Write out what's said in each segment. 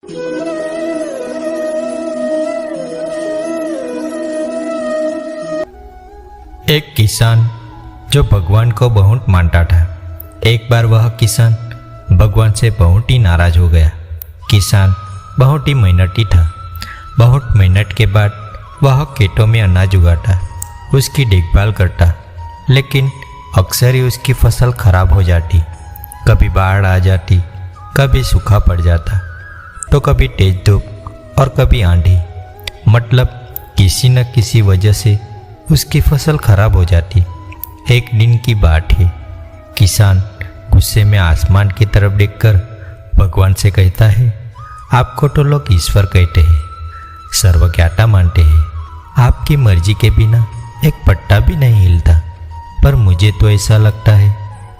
एक किसान जो भगवान को बहुत मानता था। एक बार वह किसान भगवान से बहुत ही नाराज हो गया। किसान बहुत ही मेहनती था। बहुत मेहनत के बाद वह खेतों में अनाज उगाता, उसकी देखभाल करता, लेकिन अक्सर ही उसकी फसल खराब हो जाती। कभी बाढ़ आ जाती, कभी सूखा पड़ जाता, तो कभी तेज धूप और कभी आंधी। मतलब किसी न किसी वजह से उसकी फसल खराब हो जाती। एक दिन की बात है, किसान गुस्से में आसमान की तरफ देखकर भगवान से कहता है, आपको तो लोग ईश्वर कहते हैं, सर्वज्ञता मानते हैं, आपकी मर्जी के बिना एक पत्ता भी नहीं हिलता, पर मुझे तो ऐसा लगता है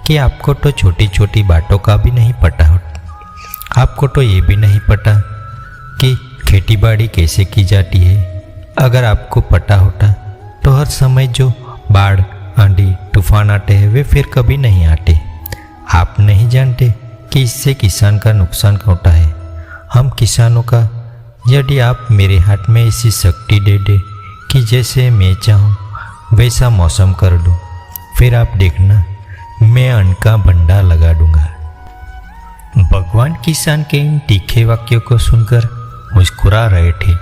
कि आपको तो छोटी छोटी बातों का भी नहीं पता होता। आपको तो ये भी नहीं पता कि खेतीबाड़ी कैसे की जाती है। अगर आपको पता होता तो हर समय जो बाढ़, आंधी, तूफान आते हैं वे फिर कभी नहीं आते। आप नहीं जानते कि इससे किसान का नुकसान होता है। हम किसानों का, यदि आप मेरे हाथ में ऐसी शक्ति दे दे कि जैसे मैं चाहूँ वैसा मौसम कर दूँ, फिर आप देखना मैं अन्न का भंडार लगा दूंगा। भगवान किसान के इन तीखे वाक्यों को सुनकर मुस्कुरा रहे थे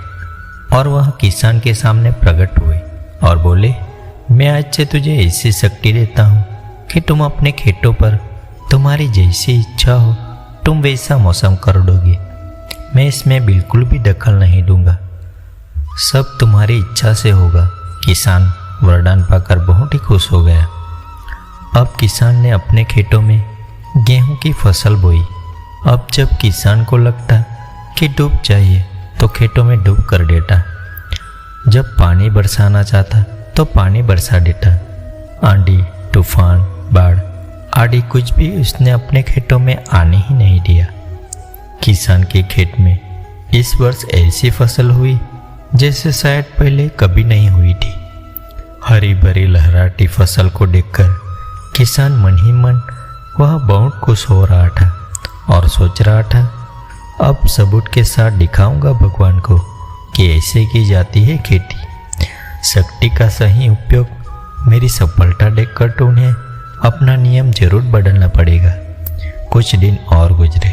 और वह किसान के सामने प्रकट हुए और बोले, मैं आज से तुझे ऐसी शक्ति देता हूँ कि तुम अपने खेतों पर तुम्हारी जैसी इच्छा हो तुम वैसा मौसम कर दोगे। मैं इसमें बिल्कुल भी दखल नहीं दूंगा, सब तुम्हारी इच्छा से होगा। किसान वरदान पाकर बहुत ही खुश हो गया। अब किसान ने अपने खेतों में गेहूं की फसल बोई। अब जब किसान को लगता कि डूब चाहिए तो खेतों में डूब कर देता। जब पानी बरसाना चाहता तो पानी बरसा देता। आंधी, तूफान, बाढ़ आदि कुछ भी उसने अपने खेतों में आने ही नहीं दिया। किसान के खेत में इस वर्ष ऐसी फसल हुई जैसे शायद पहले कभी नहीं हुई थी। हरी भरी लहराती फसल को देखकर किसान मन ही मन वह बहुत खुश हो रहा था और सोच रहा था, अब सबूत के साथ दिखाऊंगा भगवान को कि ऐसे की जाती है खेती। शक्ति का सही उपयोग मेरी सफलता देखकर तो उन्हें अपना नियम जरूर बदलना पड़ेगा। कुछ दिन और गुजरे।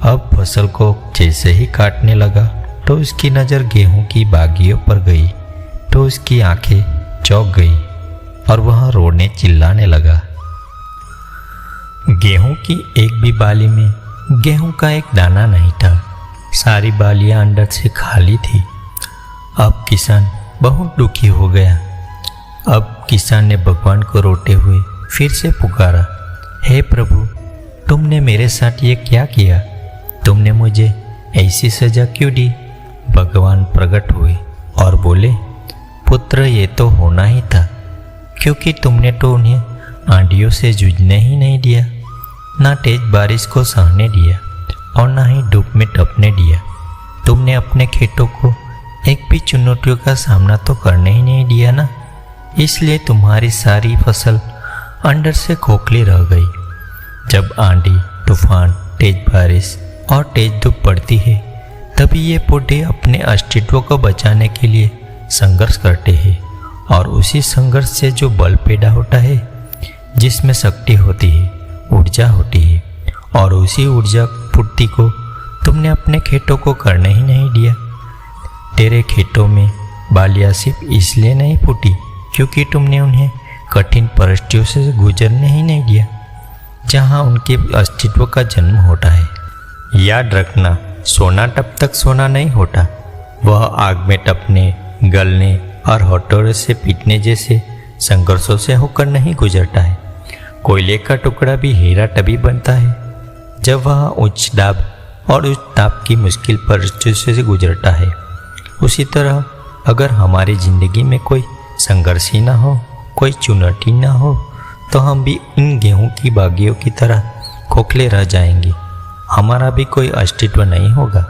अब फसल को जैसे ही काटने लगा तो उसकी नज़र गेहूं की बागियों पर गई तो उसकी आंखें चौंक गई और वह रोने चिल्लाने लगा। गेहूं की एक भी बाली में गेहूं का एक दाना नहीं था। सारी बालियां अंदर से खाली थी। अब किसान बहुत दुखी हो गया। अब किसान ने भगवान को रोते हुए फिर से पुकारा, हे प्रभु, तुमने मेरे साथ ये क्या किया? तुमने मुझे ऐसी सजा क्यों दी? भगवान प्रकट हुए और बोले, पुत्र, ये तो होना ही था, क्योंकि तुमने तो उन्हें आंधियों से जूझने ही नहीं दिया, ना तेज बारिश को सहने दिया और ना ही धूप में तपने दिया। तुमने अपने खेतों को एक भी चुनौतियों का सामना तो करने ही नहीं दिया ना, इसलिए तुम्हारी सारी फसल अंदर से खोखली रह गई। जब आंधी, तूफान, तेज बारिश और तेज धूप पड़ती है तभी ये पौधे अपने अस्तित्व को बचाने के लिए संघर्ष करते हैं और उसी संघर्ष से जो बल पैदा होता है, जिसमें शक्ति होती है, ऊर्जा होती है, और उसी ऊर्जा पूर्ति को तुमने अपने खेतों को करने ही नहीं दिया। तेरे खेतों में बालियां सिर्फ इसलिए नहीं फूटी क्योंकि तुमने उन्हें कठिन परिस्थितियों से गुजरने ही नहीं दिया, जहाँ उनके अस्तित्व का जन्म होता है। याद रखना, सोना तब तक सोना नहीं होता, वह आग में तपने, गलने और हथौड़े से पीटने जैसे संघर्षों से होकर नहीं गुजरता है। कोयले का टुकड़ा भी हीरा तभी बनता है जब वह उच्च दाब और उच्च ताप की मुश्किल परिस्थितियों से गुजरता है। उसी तरह अगर हमारी ज़िंदगी में कोई संघर्ष ही ना हो, कोई चुनौती ना हो, तो हम भी इन गेहूं की बागियों की तरह खोखले रह जाएंगे। हमारा भी कोई अस्तित्व नहीं होगा।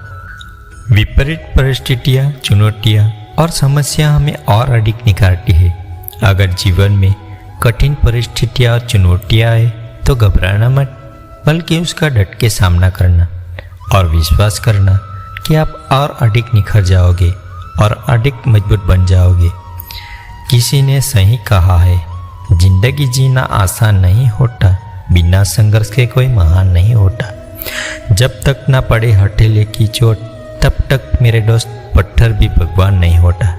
विपरीत परिस्थितियाँ, चुनौतियाँ और समस्या हमें और अधिक निखारती है। अगर जीवन में कठिन परिस्थितियाँ और चुनौतियाँ आए तो घबराना मत, बल्कि उसका डट के सामना करना और विश्वास करना कि आप और अधिक निखर जाओगे और अधिक मजबूत बन जाओगे। किसी ने सही कहा है, जिंदगी जीना आसान नहीं होता, बिना संघर्ष के कोई महान नहीं होता। जब तक ना पड़े हथेली की चोट, तब तक मेरे दोस्त पत्थर भी भगवान नहीं होता।